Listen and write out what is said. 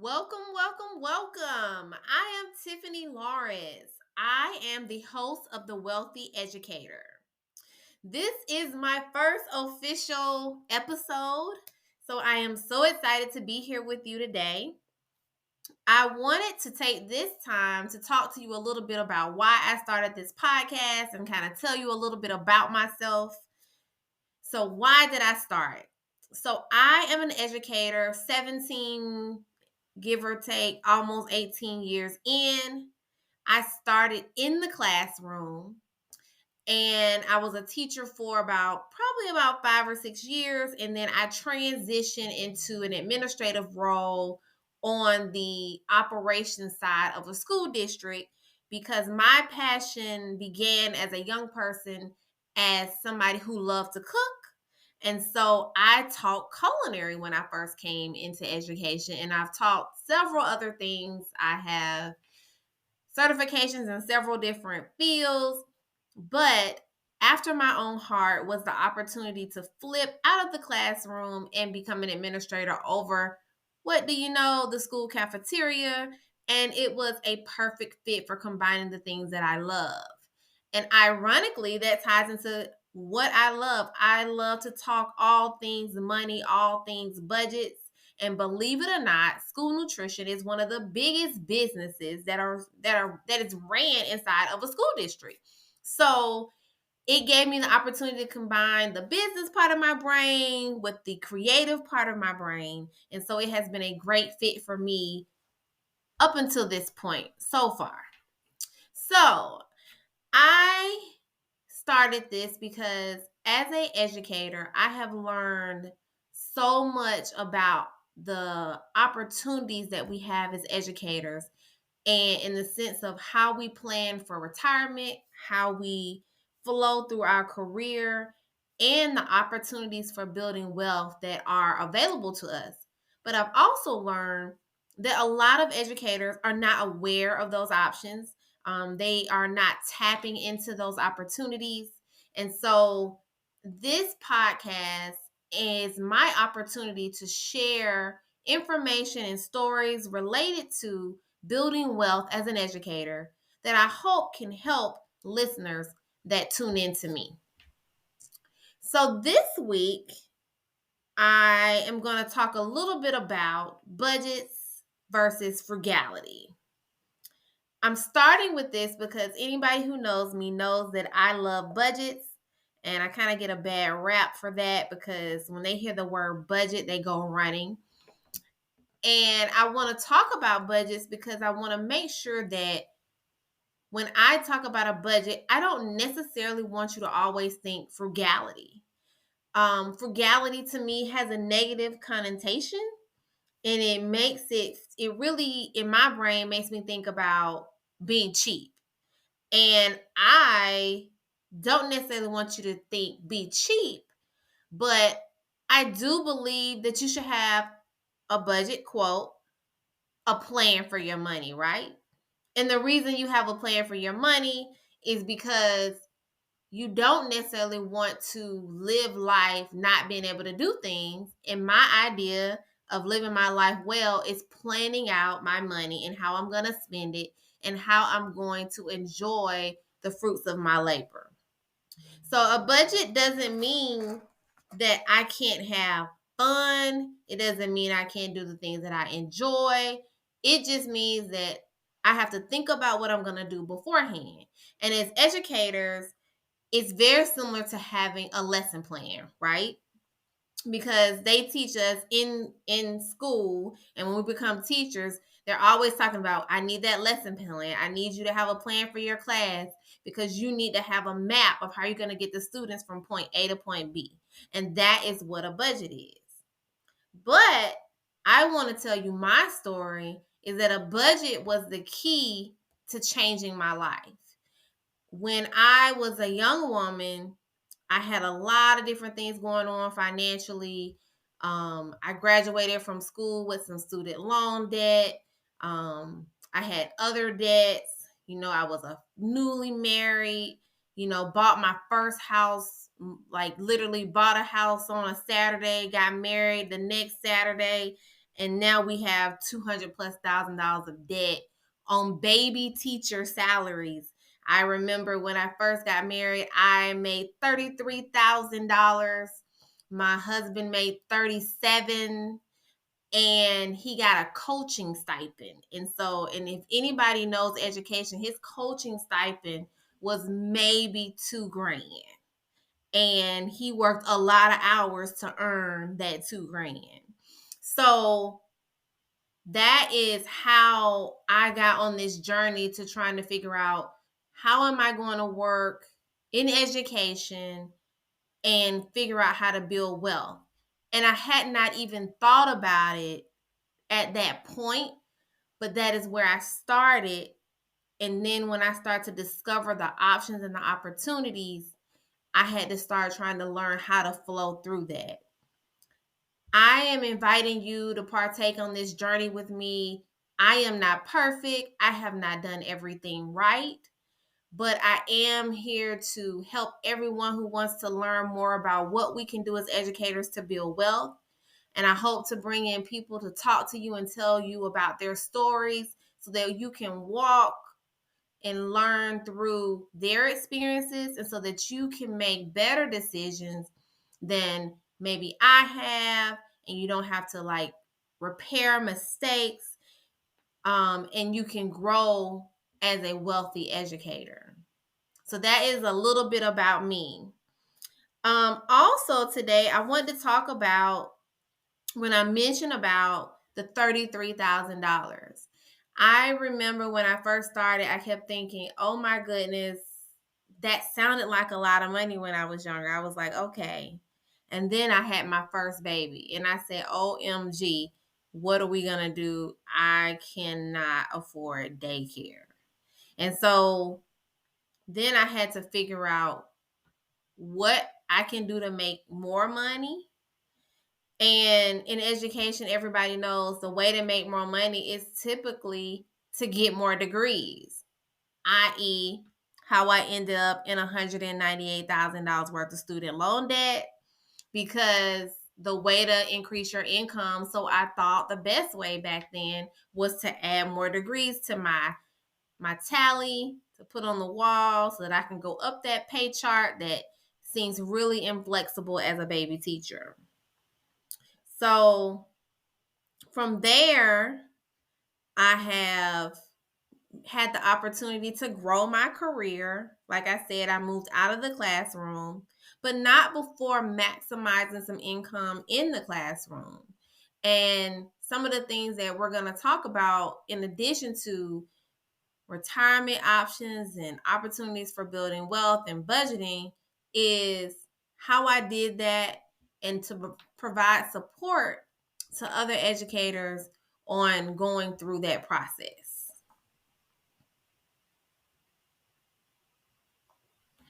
Welcome, welcome, welcome. I am Tiffany Lawrence. I am the host of The Wealthy Educator. This is my first official episode, so I am so excited to be here with you today. I wanted to take this time to talk to you a little bit about why I started this podcast and kind of tell you a little bit about myself. So, why did I start? So, I am an educator, 17 give or take almost 18 years in. I started in the classroom and I was a teacher for probably about 5 or 6 years. And then I transitioned into an administrative role on the operations side of a school district because my passion began as a young person as somebody who loved to cook. And so I taught culinary when I first came into education, and I've taught several other things. I have certifications in several different fields, but after my own heart was the opportunity to flip out of the classroom and become an administrator over, what do you know, the school cafeteria. And it was a perfect fit for combining the things that I love. And ironically, that ties into what I love. I love to talk all things money, all things budgets. And believe it or not, school nutrition is one of the biggest businesses that is ran inside of a school district. So it gave me the opportunity to combine the business part of my brain with the creative part of my brain. And so it has been a great fit for me up until this point so far. So I started this because as an educator, I have learned so much about the opportunities that we have as educators, and in the sense of how we plan for retirement, how we flow through our career, and the opportunities for building wealth that are available to us. But I've also learned that a lot of educators are not aware of those options. They are not tapping into those opportunities. And so this podcast is my opportunity to share information and stories related to building wealth as an educator that I hope can help listeners that tune in to me. So this week, I am going to talk a little bit about budgets versus frugality. I'm starting with this because anybody who knows me knows that I love budgets, and I kind of get a bad rap for that because when they hear the word budget, they go running. And I want to talk about budgets because I want to make sure that when I talk about a budget, I don't necessarily want you to always think frugality. Frugality to me has a negative connotation, and it really, in my brain, makes me think about being cheap. And I don't necessarily want you to think be cheap, but I do believe that you should have a budget, quote, a plan for your money, right? And the reason you have a plan for your money is because you don't necessarily want to live life not being able to do things. And my idea of living my life well is planning out my money and how I'm going to spend it and how I'm going to enjoy the fruits of my labor. So a budget doesn't mean that I can't have fun. It doesn't mean I can't do the things that I enjoy. It just means that I have to think about what I'm going to do beforehand. And as educators, it's very similar to having a lesson plan, right? Because they teach us in school, and when we become teachers, they're always talking about, I need that lesson plan. I need you to have a plan for your class because you need to have a map of how you're going to get the students from point A to point B. And that is what a budget is. But I want to tell you my story is that a budget was the key to changing my life. When I was a young woman, I had a lot of different things going on financially. I graduated from school with some student loan debt. I had other debts. I was a newly married, bought my first house, like literally bought a house on a Saturday, got married the next Saturday. And now we have $200,000+ of debt on baby teacher salaries. I remember when I first got married, I made $33,000. My husband made 37, and he got a coaching stipend. And if anybody knows education, his coaching stipend was maybe $2,000. And he worked a lot of hours to earn that $2,000. So that is how I got on this journey to trying to figure out, how am I going to work in education and figure out how to build wealth. And I had not even thought about it at that point, but that is where I started. And then when I started to discover the options and the opportunities, I had to start trying to learn how to flow through that. I am inviting you to partake on this journey with me. I am not perfect. I have not done everything right, but I am here to help everyone who wants to learn more about what we can do as educators to build wealth. And I hope to bring in people to talk to you and tell you about their stories so that you can walk and learn through their experiences, and so that you can make better decisions than maybe I have, and you don't have to like repair mistakes, and you can grow as a wealthy educator. So that is a little bit about me. Also today I want to talk about, when I mentioned about the $33,000. I remember when I first started, I kept thinking, oh my goodness, that sounded like a lot of money when I was younger. I was like, okay. And then I had my first baby, and I said, OMG, what are we going to do? I cannot afford daycare. And so then I had to figure out what I can do to make more money. And in education, everybody knows the way to make more money is typically to get more degrees, i.e., how I ended up in $198,000 worth of student loan debt, because the way to increase your income. So I thought the best way back then was to add more degrees to my tally to put on the wall so that I can go up that pay chart that seems really inflexible as a baby teacher. So from there, I have had the opportunity to grow my career. Like I said, I moved out of the classroom, but not before maximizing some income in the classroom. And some of the things that we're going to talk about, in addition to retirement options and opportunities for building wealth and budgeting, is how I did that, and to provide support to other educators on going through that process.